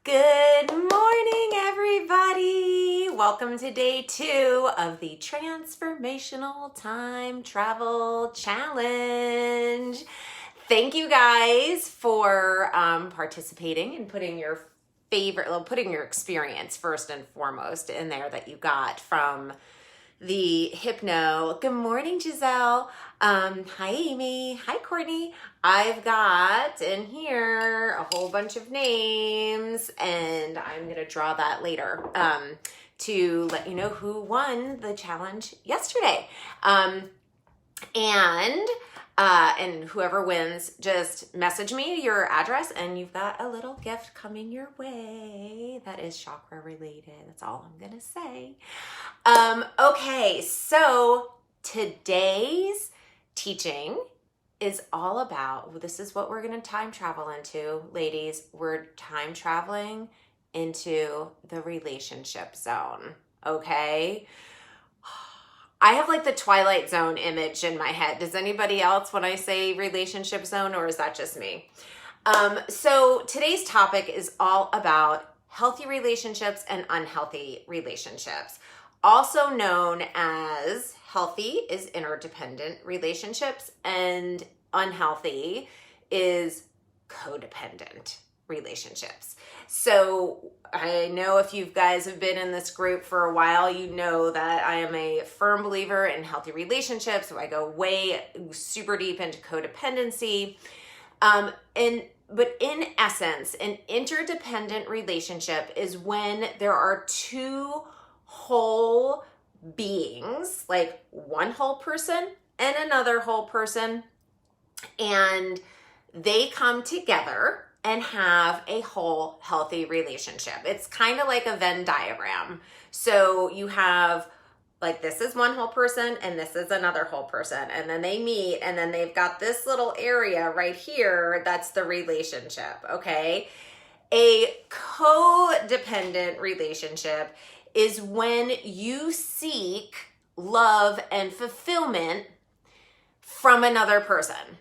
Good morning, everybody. Welcome to day 2 of the Transformational Time Travel Challenge. Thank you guys for participating and putting your experience first and foremost in there that you got from the hypno. Good morning, Giselle. Hi, Amy. Hi, Courtney. I've got in here a whole bunch of names, and I'm going to draw that later to let you know who won the challenge yesterday. And whoever wins, just message me your address and you've got a little gift coming your way that is chakra related. That's all I'm going to say. Okay, so today's teaching is all about, this is what we're going to time travel into, ladies. We're time traveling into the relationship zone, okay? I have like the Twilight Zone image in my head. Does anybody else when I say relationship zone, or is that just me? So today's topic is all about healthy relationships and unhealthy relationships. Also known as healthy is interdependent relationships and unhealthy is codependent relationships. So I know if you guys have been in this group for a while, you know that I am a firm believer in healthy relationships. So I go way super deep into codependency. But in essence, an interdependent relationship is when there are two whole beings, like one whole person and another whole person, and they come together and have a whole healthy relationship. It's kind of like a Venn diagram. So you have like, this is one whole person and this is another whole person. And then they meet and then they've got this little area right here. That's the relationship, okay? A codependent relationship is when you seek love and fulfillment from another person.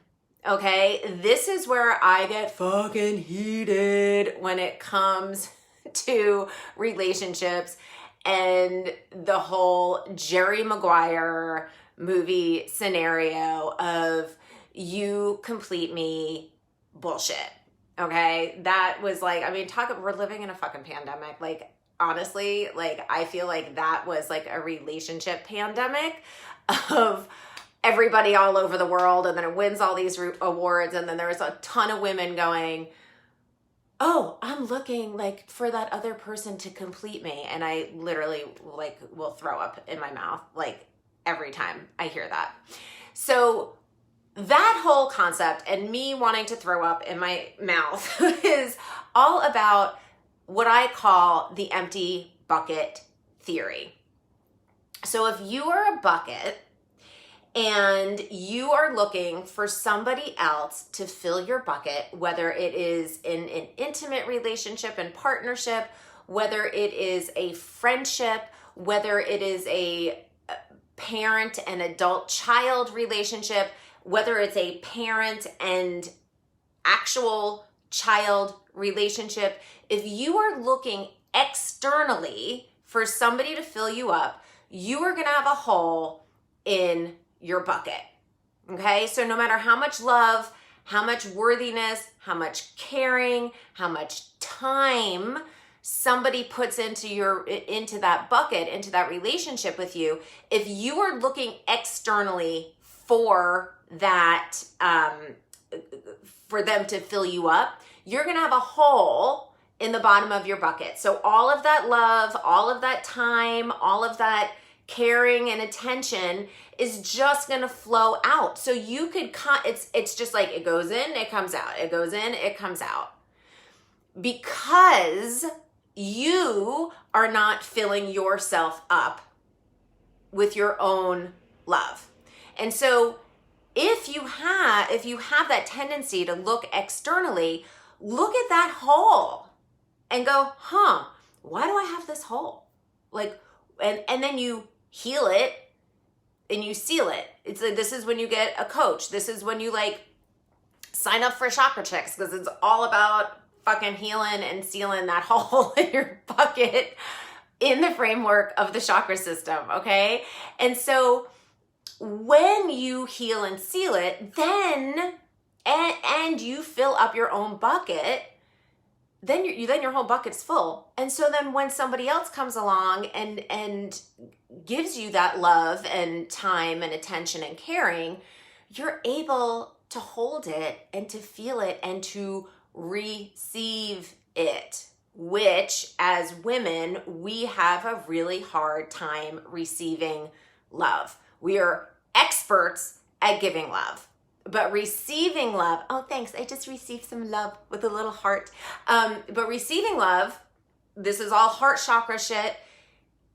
Okay, this is where I get fucking heated when it comes to relationships and the whole Jerry Maguire movie scenario of you complete me bullshit. Okay, that was like, I mean, we're living in a fucking pandemic. Like, honestly, like, I feel like that was like a relationship pandemic of everybody all over the world, and then it wins all these awards, and then there's a ton of women going, oh, I'm looking like for that other person to complete me, and I literally like will throw up in my mouth like every time I hear that. So that whole concept and me wanting to throw up in my mouth is all about what I call the empty bucket theory. So if you are a bucket and you are looking for somebody else to fill your bucket, whether it is in an intimate relationship and partnership, whether it is a friendship, whether it is a parent and adult-child relationship, whether it's a parent and actual child relationship, if you are looking externally for somebody to fill you up, you are going to have a hole in your bucket. Okay, so no matter how much love, how much worthiness, how much caring, how much time somebody puts into that bucket, into that relationship with you, if you are looking externally for that, for them to fill you up, you're gonna have a hole in the bottom of your bucket. So all of that love, all of that time, all of that caring and attention is just going to flow out. So you could it's just like it goes in, it comes out. It goes in, it comes out. Because you are not filling yourself up with your own love. And so if you have that tendency to look externally, look at that hole and go, why do I have this hole? Like, and then you heal it and you seal it. It's like, this is when you get a coach. This is when you like sign up for chakra checks, because it's all about fucking healing and sealing that hole in your bucket in the framework of the chakra system, okay? And so when you heal and seal it, then and you fill up your own bucket, then your whole bucket's full. And so then when somebody else comes along and gives you that love and time and attention and caring, you're able to hold it and to feel it and to receive it, which as women, we have a really hard time receiving love. We are experts at giving love. But receiving love, oh, thanks. I just received some love with a little heart. But receiving love, this is all heart chakra shit,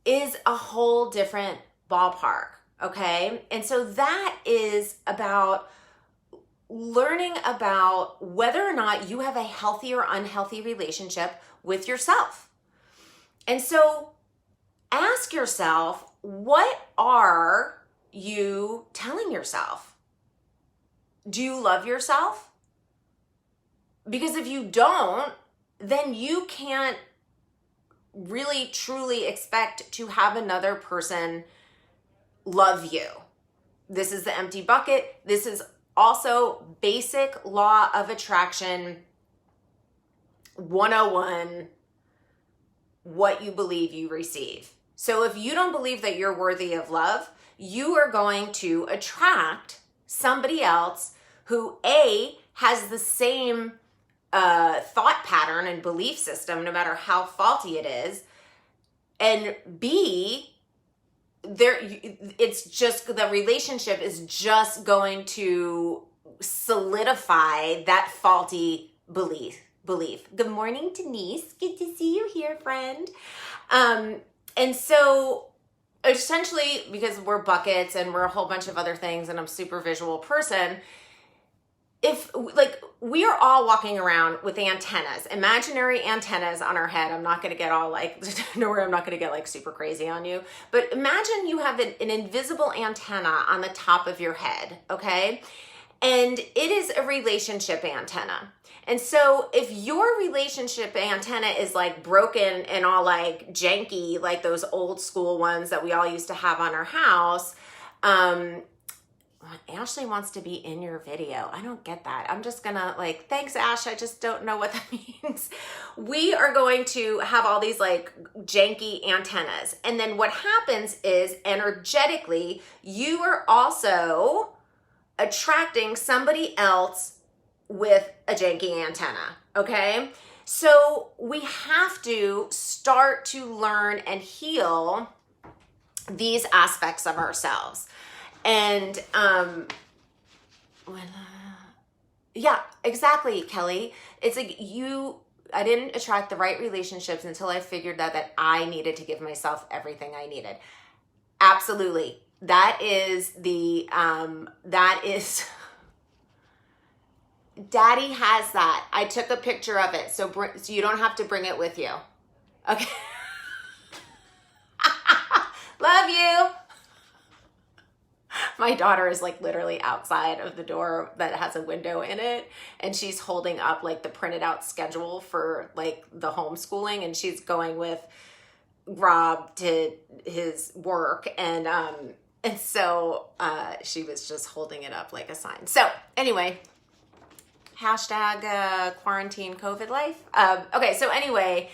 is a whole different ballpark, okay? And so that is about learning about whether or not you have a healthy or unhealthy relationship with yourself. And so ask yourself, what are you telling yourself? Do you love yourself? Because if you don't, then you can't really truly expect to have another person love you. This is the empty bucket. This is also basic law of attraction 101, what you believe you receive. So if you don't believe that you're worthy of love, you are going to attract somebody else who A, has the same thought pattern and belief system, no matter how faulty it is, and B, it's just, the relationship is just going to solidify that faulty belief. Good morning, Denise. Good to see you here, friend. And so essentially, because we're buckets and we're a whole bunch of other things and I'm a super visual person, if like we are all walking around with antennas, imaginary antennas on our head. I'm not going to get all like, nowhere, I'm not going to get like super crazy on you, but imagine you have an invisible antenna on the top of your head, okay? And it is a relationship antenna. And so if your relationship antenna is like broken and all like janky, like those old school ones that we all used to have on our house, Ashley wants to be in your video. I don't get that. I'm just gonna like, thanks Ash, I just don't know what that means. We are going to have all these like janky antennas. And then what happens is energetically, you are also attracting somebody else with a janky antenna, okay? So we have to start to learn and heal these aspects of ourselves. And yeah, exactly, Kelly. It's like I didn't attract the right relationships until I figured out that I needed to give myself everything I needed. Absolutely. That is Daddy has that. I took a picture of it, so you don't have to bring it with you. Okay. Love you. My daughter is like literally outside of the door that has a window in it, and she's holding up like the printed out schedule for like the homeschooling, and she's going with Rob to his work, and so she was just holding it up like a sign. So anyway, hashtag quarantine COVID life. Okay, so anyway,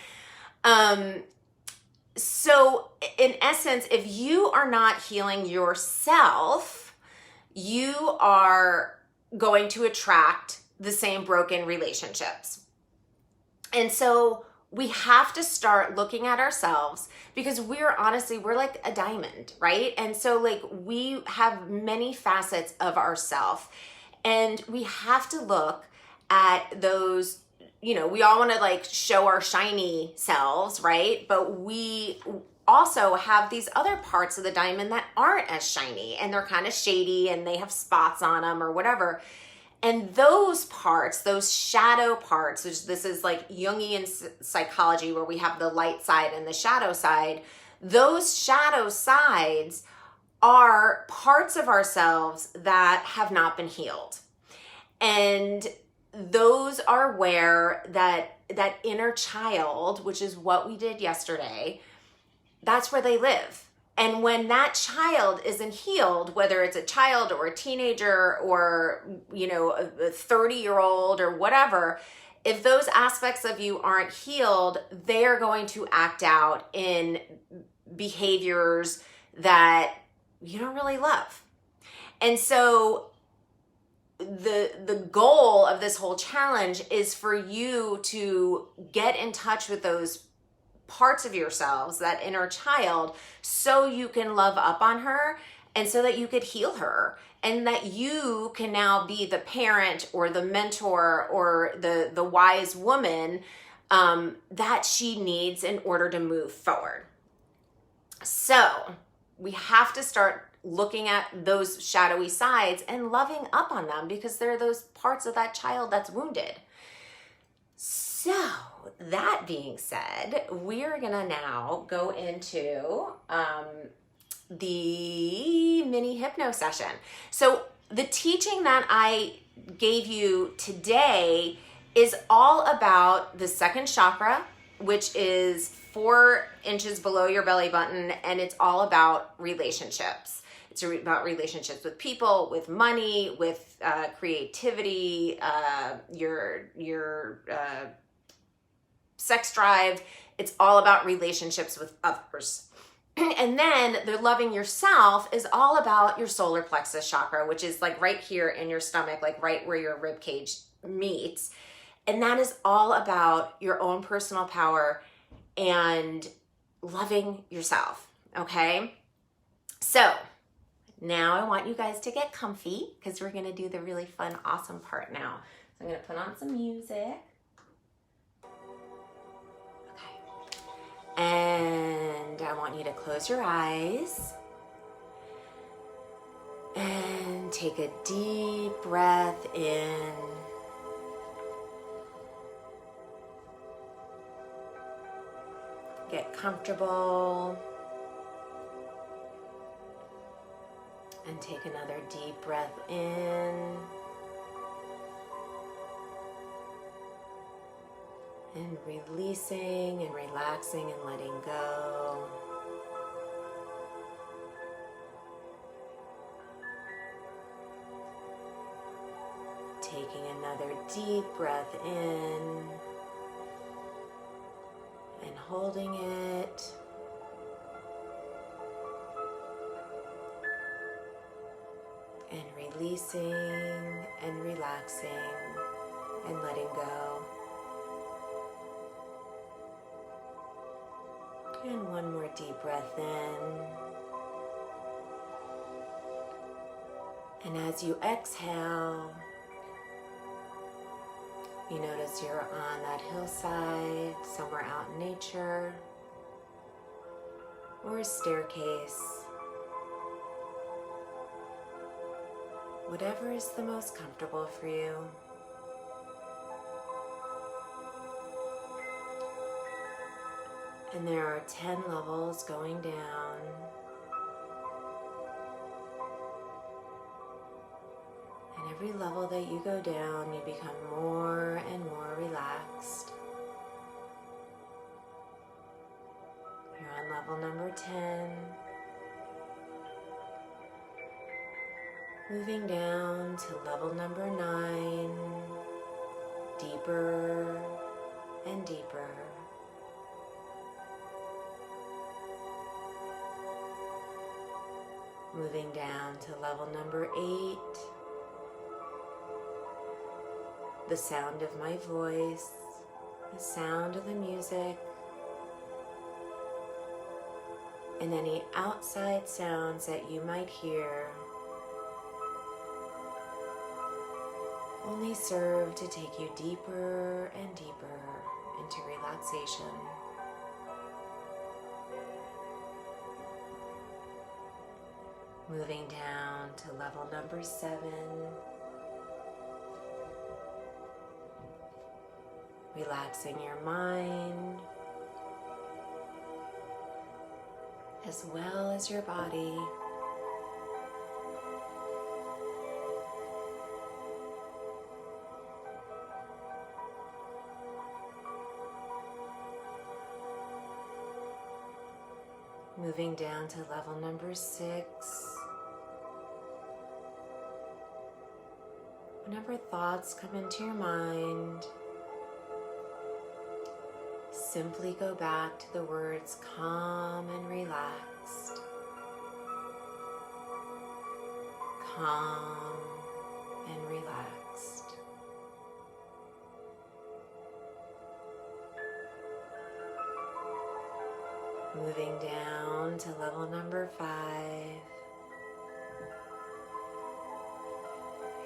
so in essence, if you are not healing yourself, you are going to attract the same broken relationships. And so we have to start looking at ourselves, because we're like a diamond, right? And so like we have many facets of ourself, and we have to look at those. You know, we all want to like show our shiny selves, right? But we also have these other parts of the diamond that aren't as shiny, and they're kind of shady and they have spots on them or whatever. And those parts, those shadow parts, which this is like Jungian psychology, where we have the light side and the shadow side, those shadow sides are parts of ourselves that have not been healed. And those are where that that inner child, which is what we did yesterday, that's where they live. And when that child isn't healed, whether it's a child or a teenager or, you know, a 30-year-old or whatever, if those aspects of you aren't healed, they are going to act out in behaviors that you don't really love. And so the goal of this whole challenge is for you to get in touch with those parts of yourselves, that inner child, so you can love up on her and so that you could heal her, and that you can now be the parent or the mentor or the wise woman that she needs in order to move forward. So we have to start looking at those shadowy sides and loving up on them, because they're those parts of that child that's wounded. So that being said, we're gonna now go into the mini hypno session. So the teaching that I gave you today is all about the second chakra, which is 4 inches below your belly button, and it's all about relationships. It's about relationships with people, with money, with creativity, your sex drive. It's all about relationships with others. And then the loving yourself is all about your solar plexus chakra, which is like right here in your stomach, like right where your rib cage meets. And that is all about your own personal power and loving yourself, okay? So now I want you guys to get comfy, because we're gonna do the really fun, awesome part now. So I'm gonna put on some music. Okay. And I want you to close your eyes and take a deep breath in. Get comfortable. And take another deep breath in. And releasing and relaxing and letting go. Taking another deep breath in. And holding it. And releasing and relaxing and letting go. And one more deep breath in. And as you exhale, you notice you're on that hillside, somewhere out in nature, or a staircase. Whatever is the most comfortable for you. And there are 10 levels going down. And every level that you go down, you become more and more relaxed. You're on level number 10. Moving down to level number 9, deeper and deeper. Moving down to level number 8, the sound of my voice, the sound of the music, and any outside sounds that you might hear only serve to take you deeper and deeper into relaxation. Moving down to level number 7. Relaxing your mind as well as your body. Moving down to level number 6. Whenever thoughts come into your mind, simply go back to the words calm and relaxed. Calm and relaxed. Moving down to level number 5.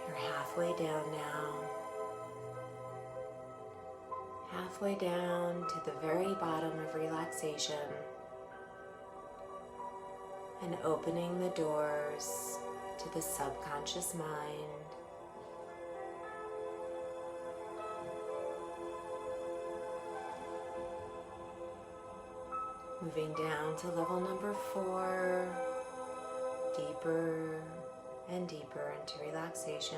You're halfway down now. Halfway down to the very bottom of relaxation and opening the doors to the subconscious mind. Moving down to level number 4, deeper and deeper into relaxation.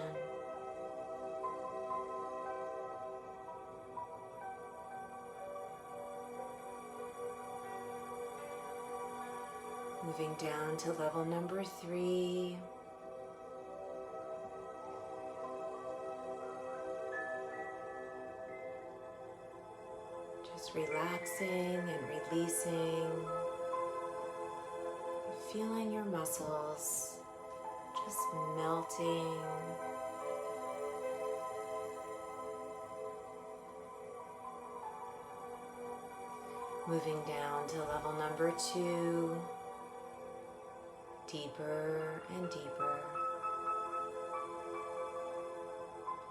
Moving down to level number 3. Just relaxing and releasing, feeling your muscles just melting. Moving down to level number 2, deeper and deeper,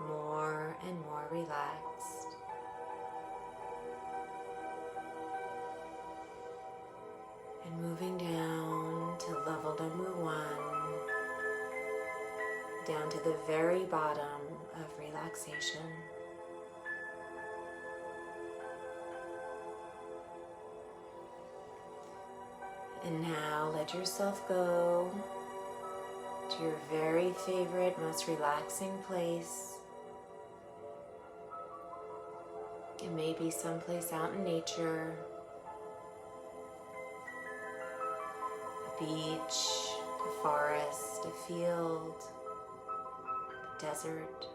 more and more relaxed. And moving down to level number 1, down to the very bottom of relaxation. And now let yourself go to your very favorite, most relaxing place. It may be someplace out in nature, a beach, a forest, a field, a desert,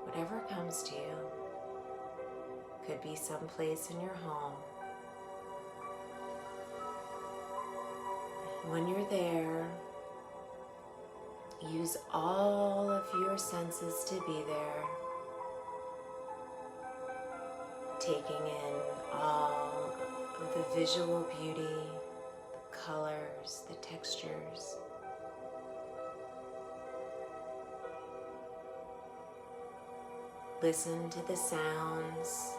whatever comes to you. Could be someplace in your home. When you're there, use all of your senses to be there, taking in all of the visual beauty, the colors, the textures. Listen to the sounds.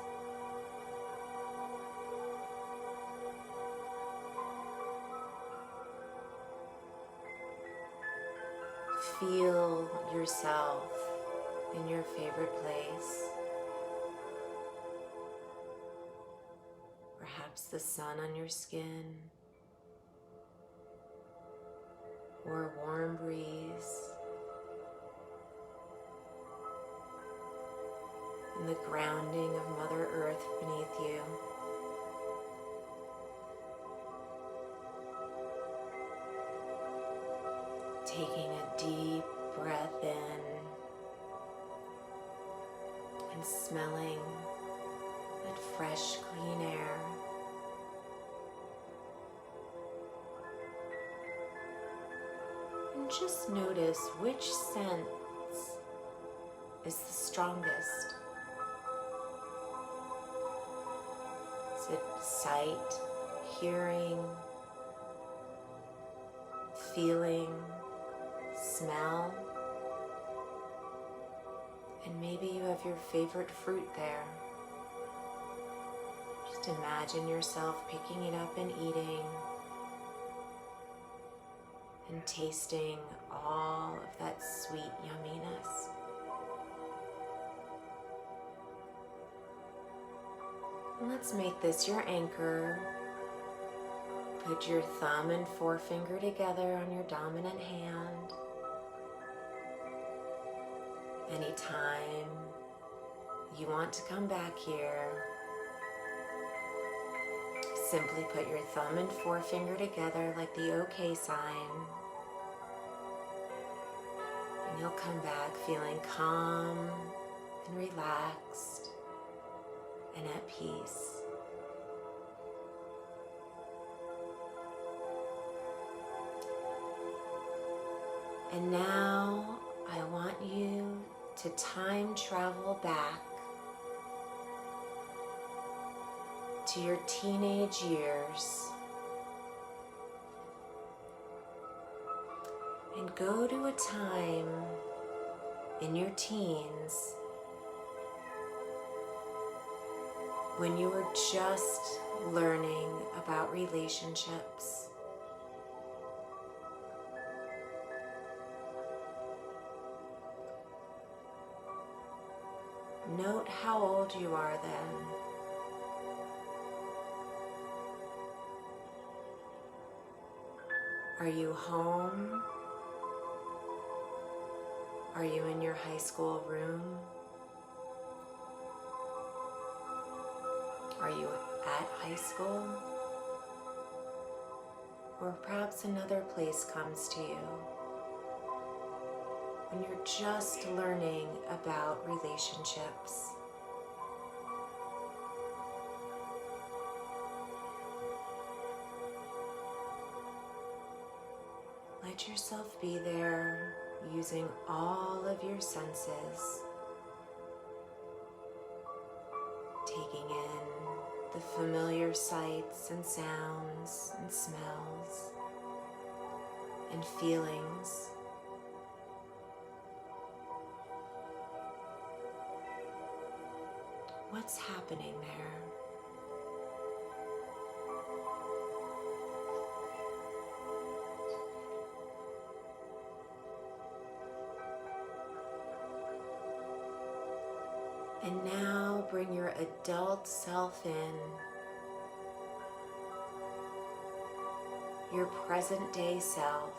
Feel yourself in your favorite place. Perhaps the sun on your skin, or a warm breeze, and the grounding of Mother Earth beneath you. Taking a deep breath in and smelling that fresh, clean air. And just notice which sense is the strongest. Is it sight, hearing, feeling, smell? And maybe you have your favorite fruit there. Just imagine yourself picking it up and eating and tasting all of that sweet yumminess. And let's make this your anchor. Put your thumb and forefinger together on your dominant hand. Anytime you want to come back here, Simply put your thumb and forefinger together like the OK sign. And you'll come back feeling calm and relaxed and at peace. And now I want you to time travel back to your teenage years and go to a time in your teens when you were just learning about relationships. Note how old you are then. Are you home? Are you in your high school room? Are you at high school? Or perhaps another place comes to you when you're just learning about relationships. Let yourself be there using all of your senses, taking in the familiar sights and sounds and smells and feelings. What's happening there? And now bring your adult self in, your present day self.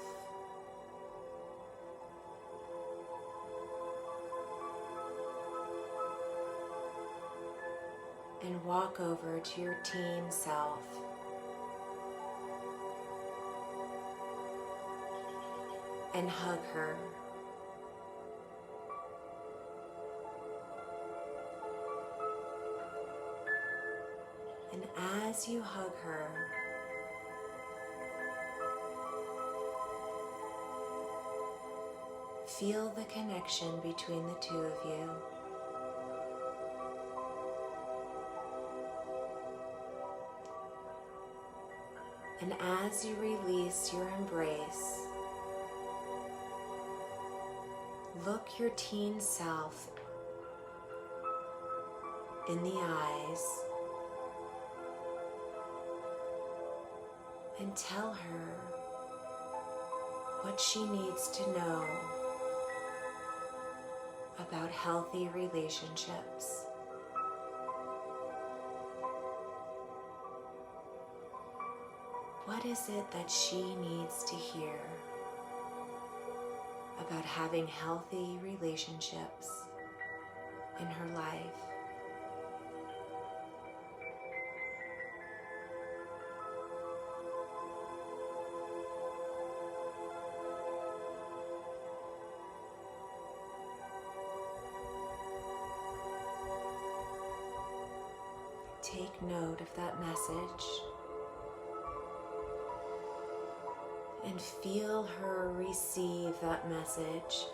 And walk over to your teen self. And hug her. And as you hug her, feel the connection between the two of you. And as you release your embrace, look your teen self in the eyes and tell her what she needs to know about healthy relationships. What is it that she needs to hear about having healthy relationships in her life? Take note of that message and feel her receive that message.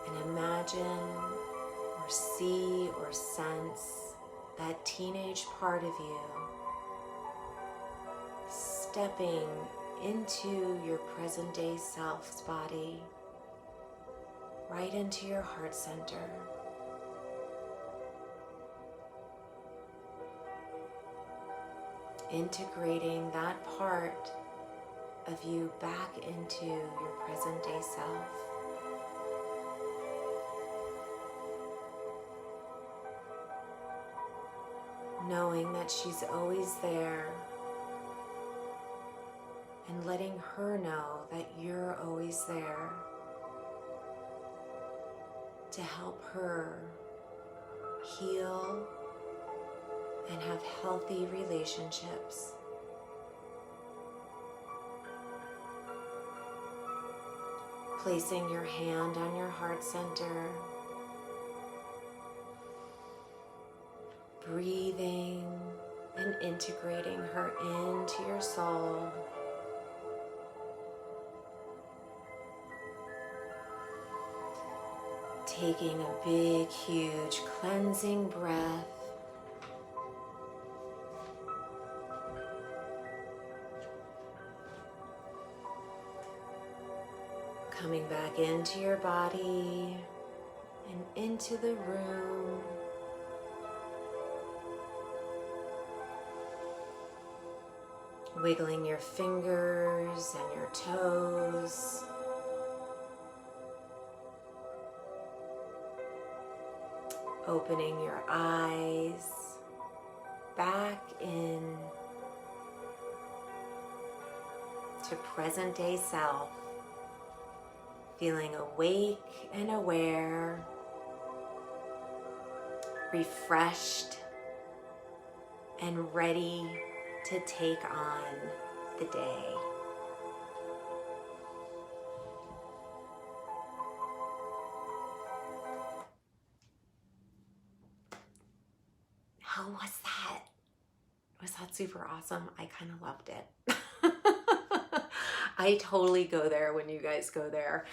And imagine or see or sense that teenage part of you stepping into your present day self's body, right into your heart center. Integrating that part of you back into your present day self. Knowing that she's always there and letting her know that you're always there. to help her heal and have healthy relationships. Placing your hand on your heart center, breathing and integrating her into your soul. Taking a big, huge cleansing breath. Coming back into your body and into the room. Wiggling your fingers and your toes. Opening your eyes back in to present day self. Feeling awake and aware, refreshed and ready to take on the day. How was that? Was that super awesome? I kind of loved it. I totally go there when you guys go there.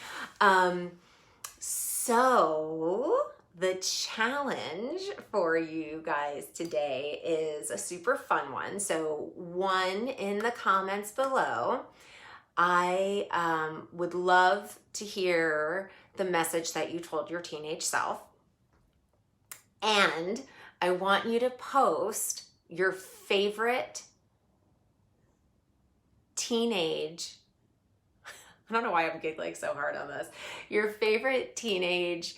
So the challenge for you guys today is a super fun one. So one in the comments below. I would love to hear the message that you told your teenage self. And I want you to post your favorite teenage, I don't know why I'm giggling so hard on this, your favorite teenage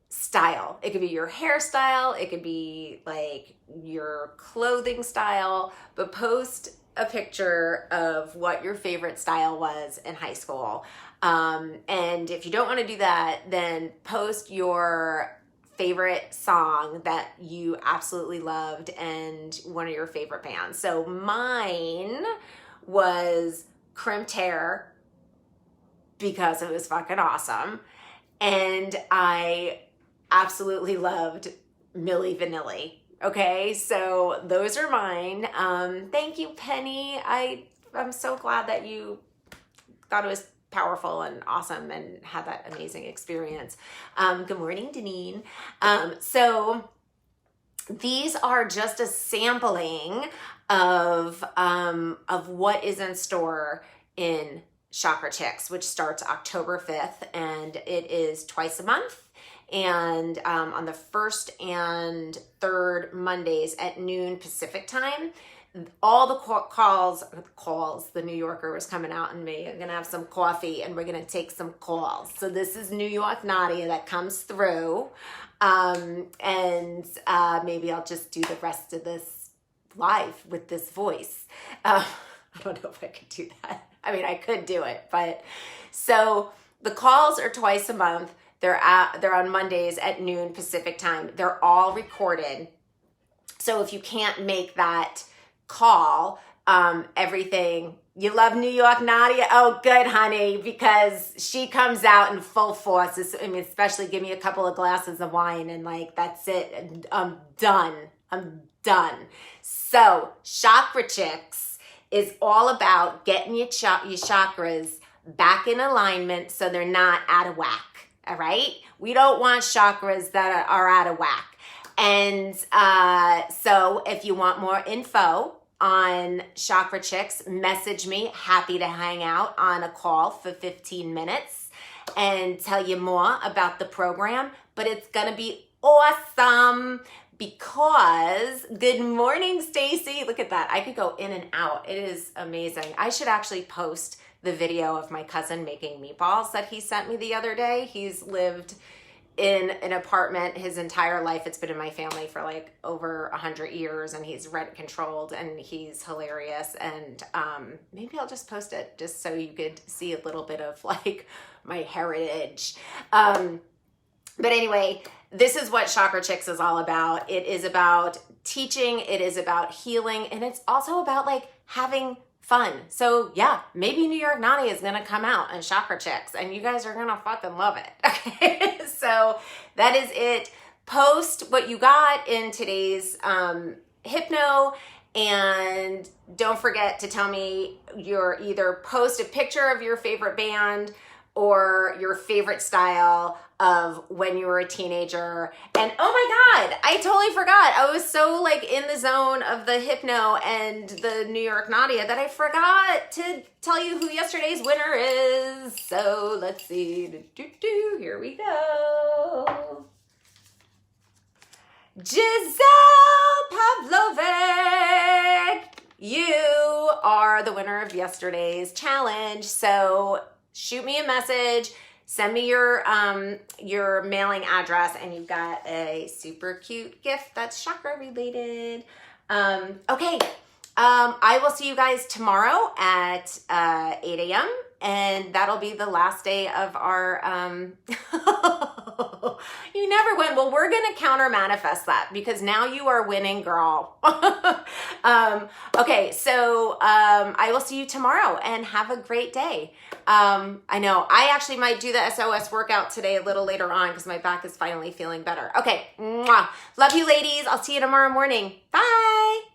style. It could be your hairstyle, it could be like your clothing style, but post a picture of what your favorite style was in high school. And if you don't want to do that, then post your favorite song that you absolutely loved and one of your favorite bands. So mine was Crimped Hair because it was fucking awesome. And I absolutely loved Milli Vanilli. Okay, so those are mine. Thank you, Penny. I'm so glad that you thought it was powerful and awesome and had that amazing experience. Good morning, Deneen. So these are just a sampling of what is in store in Chakra Chicks, which starts October 5th, and it is twice a month. And on the first and third Mondays at noon Pacific time, all the calls, the New Yorker was coming out in me. I'm going to have some coffee and we're going to take some calls. So this is New York Nadia that comes through. And maybe I'll just do the rest of this live with this voice. I don't know if I could do that. I mean, I could do it, but so the calls are twice a month. They're on Mondays at noon Pacific time. They're all recorded. So if you can't make that call, everything, you love New York Nadia? Oh, good, honey, because she comes out in full force. I mean, especially give me a couple of glasses of wine and like, that's it. I'm done. So Chakra Chicks is all about getting your chakras back in alignment so they're not out of whack. All right? We don't want chakras that are out of whack. And so if you want more info on Chakra Chicks, message me. Happy to hang out on a call for 15 minutes and tell you more about the program. But it's going to be awesome because, good morning, Stacy. Look at that. I could go in and out. It is amazing. I should actually post the video of my cousin making meatballs that he sent me the other day. He's lived in an apartment his entire life. It's been in my family for like over 100 years, and he's rent controlled, and he's hilarious. And maybe I'll just post it just so you could see a little bit of like my heritage. But anyway, this is what Chakra Chicks is all about. It is about teaching, it is about healing, and it's also about like having fun. So yeah, maybe New York Naughty is gonna come out and Chakra Chicks, and you guys are gonna fucking love it. Okay, so that is it. Post what you got in today's hypno, and don't forget to tell me either post a picture of your favorite band or your favorite style of when you were a teenager. And oh my God, I totally forgot. I was so like in the zone of the hypno and the New York Naughty that I forgot to tell you who yesterday's winner is. So let's see. Here we go. Giselle Pavlovic, you are the winner of yesterday's challenge. So shoot me a message, send me your mailing address, and you've got a super cute gift that's chakra related. Okay, I will see you guys tomorrow at 8 a.m. and that'll be the last day of our, you never win. Well, we're going to counter manifest that because now you are winning, girl. Okay, so I will see you tomorrow and have a great day. I know I actually might do the SOS workout today a little later on because my back is finally feeling better. Okay, mwah. Love you ladies. I'll see you tomorrow morning. Bye.